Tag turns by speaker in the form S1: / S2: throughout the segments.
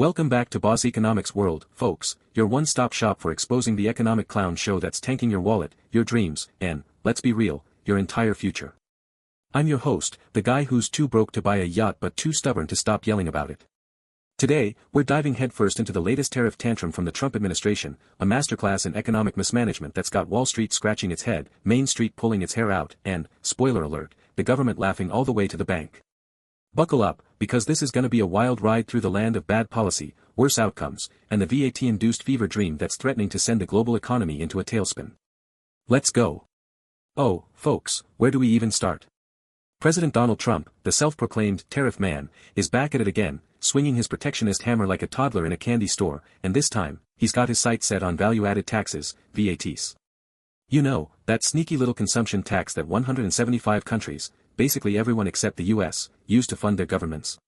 S1: Welcome back to Boss Economics World, folks, your one-stop shop for exposing the economic clown show that's tanking your wallet, your dreams, and, let's be real, your entire future. I'm your host, the guy who's too broke to buy a yacht but too stubborn to stop yelling about it. Today, we're diving headfirst into the latest tariff tantrum from the Trump administration, a masterclass in economic mismanagement that's got Wall Street scratching its head, Main Street pulling its hair out, and, spoiler alert, the government laughing all the way to the bank. Buckle up, because this is gonna be a wild ride through the land of bad policy, worse outcomes, and the VAT-induced fever dream that's threatening to send the global economy into a tailspin. Let's go. Oh, folks, where do we even start? President Donald Trump, the self-proclaimed tariff man, is back at it again, swinging his protectionist hammer like a toddler in a candy store, and this time, he's got his sights set on value-added taxes, VATs. You know, that sneaky little consumption tax that 175 countries, basically everyone except the US, use to fund their governments.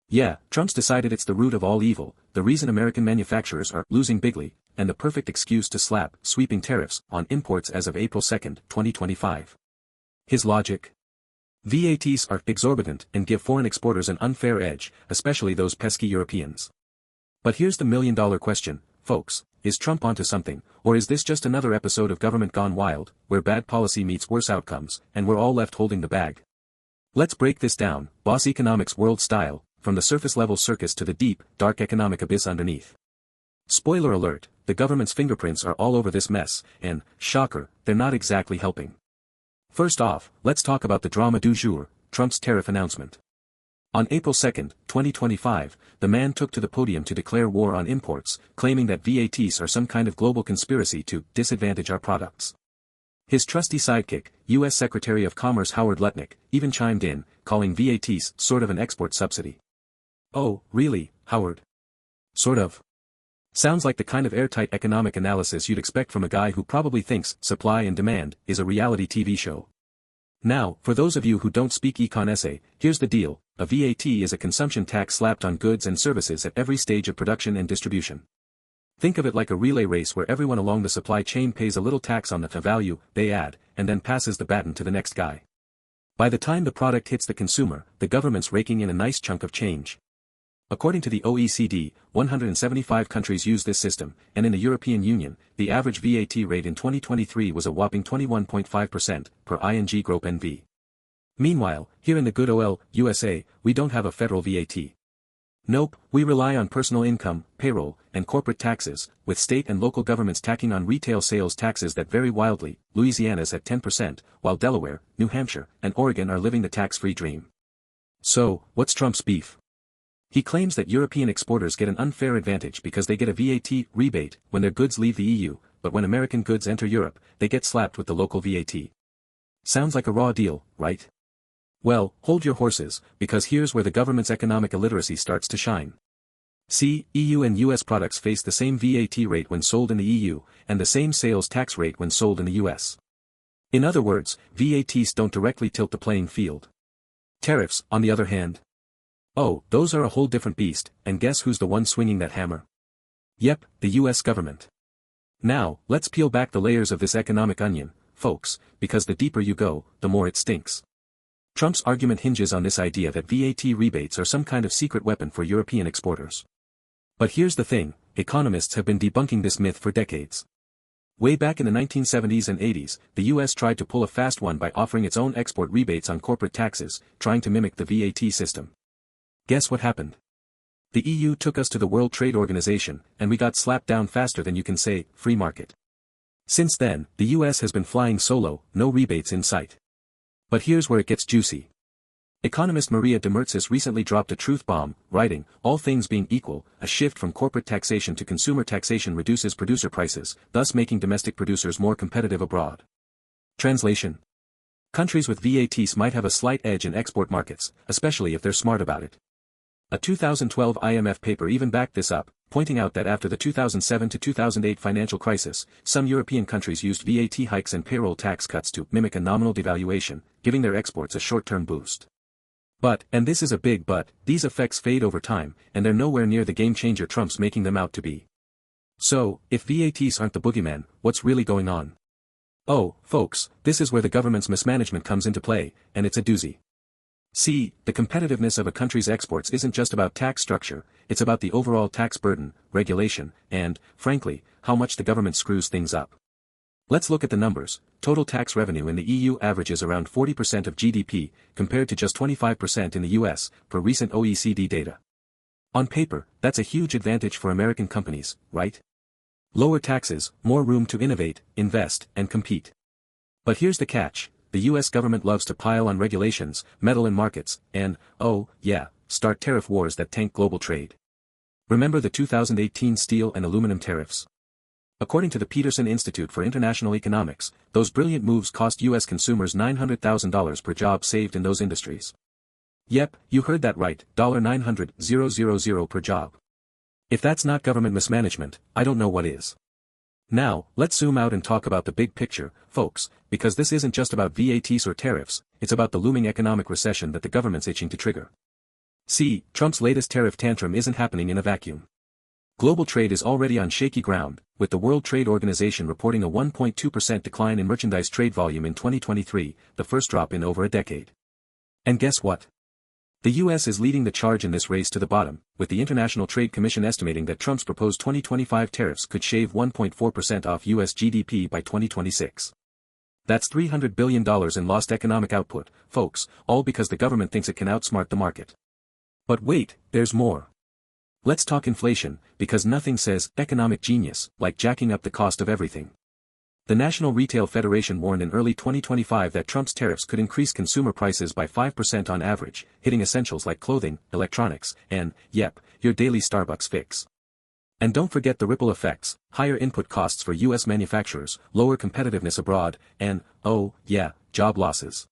S1: Yeah, Trump's decided it's the root of all evil, the reason American manufacturers are losing bigly, and the perfect excuse to slap sweeping tariffs on imports as of April 2, 2025. His logic? VATs are exorbitant and give foreign exporters an unfair edge, especially those pesky Europeans. But here's the million-dollar question, folks, is Trump onto something, or is this just another episode of government gone wild, where bad policy meets worse outcomes, and we're all left holding the bag? Let's break this down, Boss Economics World style, from the surface-level circus to the deep, dark economic abyss underneath. Spoiler alert, the government's fingerprints are all over this mess, and, shocker, they're not exactly helping. First off, let's talk about the drama du jour, Trump's tariff announcement. On April 2, 2025, the man took to the podium to declare war on imports, claiming that VATs are some kind of global conspiracy to disadvantage our products. His trusty sidekick, U.S. Secretary of Commerce Howard Lutnick, even chimed in, calling VATs sort of an export subsidy. Oh, really, Howard? Sort of. Sounds like the kind of airtight economic analysis you'd expect from a guy who probably thinks supply and demand is a reality TV show. Now, for those of you who don't speak econ essay, here's the deal, a VAT is a consumption tax slapped on goods and services at every stage of production and distribution. Think of it like a relay race where everyone along the supply chain pays a little tax on the value they add, and then passes the baton to the next guy. By the time the product hits the consumer, the government's raking in a nice chunk of change. According to the OECD, 175 countries use this system, and in the European Union, the average VAT rate in 2023 was a whopping 21.5%, per ING Group NV. Meanwhile, here in the good old USA, we don't have a federal VAT. Nope, we rely on personal income, payroll, and corporate taxes, with state and local governments tacking on retail sales taxes that vary wildly. Louisiana's at 10%, while Delaware, New Hampshire, and Oregon are living the tax-free dream. So, what's Trump's beef? He claims that European exporters get an unfair advantage because they get a VAT rebate when their goods leave the EU, but when American goods enter Europe, they get slapped with the local VAT. Sounds like a raw deal, right? Well, hold your horses, because here's where the government's economic illiteracy starts to shine. See, EU and US products face the same VAT rate when sold in the EU, and the same sales tax rate when sold in the US. In other words, VATs don't directly tilt the playing field. Tariffs, on the other hand. Oh, those are a whole different beast, and guess who's the one swinging that hammer? Yep, the US government. Now, let's peel back the layers of this economic onion, folks, because the deeper you go, the more it stinks. Trump's argument hinges on this idea that VAT rebates are some kind of secret weapon for European exporters. But here's the thing, economists have been debunking this myth for decades. Way back in the 1970s and 80s, the US tried to pull a fast one by offering its own export rebates on corporate taxes, trying to mimic the VAT system. Guess what happened? The EU took us to the World Trade Organization, and we got slapped down faster than you can say, free market. Since then, the US has been flying solo, no rebates in sight. But here's where it gets juicy. Economist Maria de Mertzis recently dropped a truth bomb, writing, all things being equal, a shift from corporate taxation to consumer taxation reduces producer prices, thus making domestic producers more competitive abroad. Translation. Countries with VATs might have a slight edge in export markets, especially if they're smart about it. A 2012 IMF paper even backed this up, pointing out that after the 2007 to 2008 financial crisis, some European countries used VAT hikes and payroll tax cuts to mimic a nominal devaluation, giving their exports a short-term boost. But, and this is a big but, these effects fade over time, and they're nowhere near the game-changer Trump's making them out to be. So, if VATs aren't the boogeyman, what's really going on? Oh, folks, this is where the government's mismanagement comes into play, and it's a doozy. See, the competitiveness of a country's exports isn't just about tax structure, it's about the overall tax burden, regulation, and, frankly, how much the government screws things up. Let's look at the numbers. Total tax revenue in the EU averages around 40% of GDP, compared to just 25% in the US, per recent OECD data. On paper, that's a huge advantage for American companies, right? Lower taxes, more room to innovate, invest, and compete. But here's the catch. The US government loves to pile on regulations, meddle in markets, and, oh, yeah, start tariff wars that tank global trade. Remember the 2018 steel and aluminum tariffs? According to the Peterson Institute for International Economics, those brilliant moves cost US consumers $900,000 per job saved in those industries. Yep, you heard that right, $900,000 per job. If that's not government mismanagement, I don't know what is. Now, let's zoom out and talk about the big picture, folks, because this isn't just about VATs or tariffs, it's about the looming economic recession that the government's itching to trigger. See, Trump's latest tariff tantrum isn't happening in a vacuum. Global trade is already on shaky ground, with the World Trade Organization reporting a 1.2% decline in merchandise trade volume in 2023, the first drop in over a decade. And guess what? The US is leading the charge in this race to the bottom, with the International Trade Commission estimating that Trump's proposed 2025 tariffs could shave 1.4% off US GDP by 2026. That's $300 billion in lost economic output, folks, all because the government thinks it can outsmart the market. But wait, there's more. Let's talk inflation, because nothing says economic genius like jacking up the cost of everything. The National Retail Federation warned in early 2025 that Trump's tariffs could increase consumer prices by 5% on average, hitting essentials like clothing, electronics, and, yep, your daily Starbucks fix. And don't forget the ripple effects, higher input costs for US manufacturers, lower competitiveness abroad, and, oh, yeah, job losses.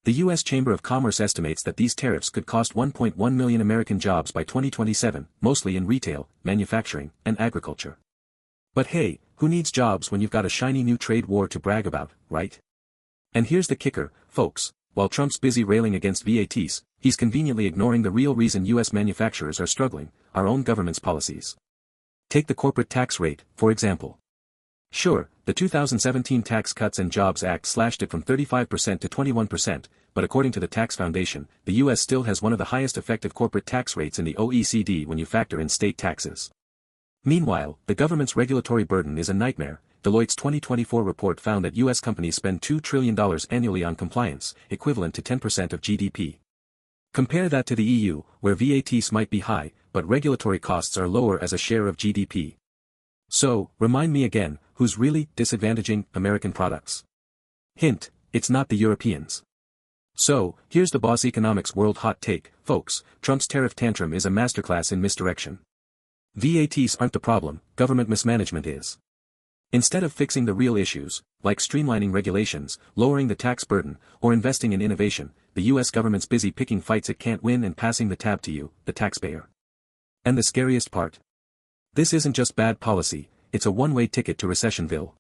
S1: The US Chamber of Commerce estimates that these tariffs could cost 1.1 million American jobs by 2027, mostly in retail, manufacturing, and agriculture. But hey, who needs jobs when you've got a shiny new trade war to brag about, right? And here's the kicker, folks, while Trump's busy railing against VATs, he's conveniently ignoring the real reason US manufacturers are struggling, our own government's policies. Take the corporate tax rate, for example. Sure, the 2017 Tax Cuts and Jobs Act slashed it from 35% to 21%, but according to the Tax Foundation, the US still has one of the highest effective corporate tax rates in the OECD when you factor in state taxes. Meanwhile, the government's regulatory burden is a nightmare. Deloitte's 2024 report found that US companies spend $2 trillion annually on compliance, equivalent to 10% of GDP. Compare that to the EU, where VATs might be high, but regulatory costs are lower as a share of GDP. So, remind me again, who's really disadvantaging American products? Hint, it's not the Europeans. So, here's the Boss Economics World hot take, folks, Trump's tariff tantrum is a masterclass in misdirection. VATs aren't the problem, government mismanagement is. Instead of fixing the real issues, like streamlining regulations, lowering the tax burden, or investing in innovation, the US government's busy picking fights it can't win and passing the tab to you, the taxpayer. And the scariest part? This isn't just bad policy, it's a one-way ticket to Recessionville.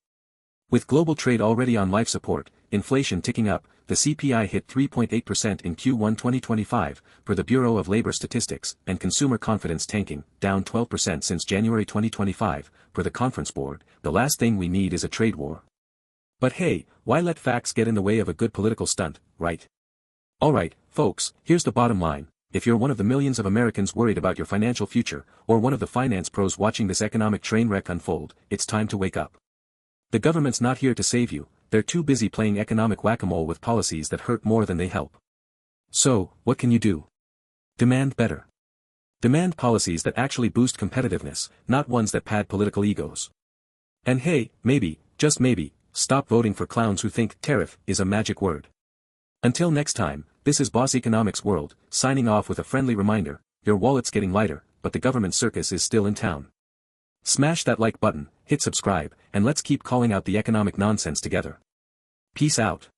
S1: With global trade already on life support, inflation ticking up, the CPI hit 3.8% in Q1 2025, per the Bureau of Labor Statistics, and consumer confidence tanking, down 12% since January 2025, per the Conference Board. The last thing we need is a trade war. But hey, why let facts get in the way of a good political stunt, right? Alright, folks, here's the bottom line. If you're one of the millions of Americans worried about your financial future, or one of the finance pros watching this economic train wreck unfold, it's time to wake up. The government's not here to save you, they're too busy playing economic whack-a-mole with policies that hurt more than they help. So, what can you do? Demand better. Demand policies that actually boost competitiveness, not ones that pad political egos. And hey, maybe, just maybe, stop voting for clowns who think tariff is a magic word. Until next time, this is Boss Economics World, signing off with a friendly reminder, your wallet's getting lighter, but the government circus is still in town. Smash that like button, hit subscribe, and let's keep calling out the economic nonsense together. Peace out.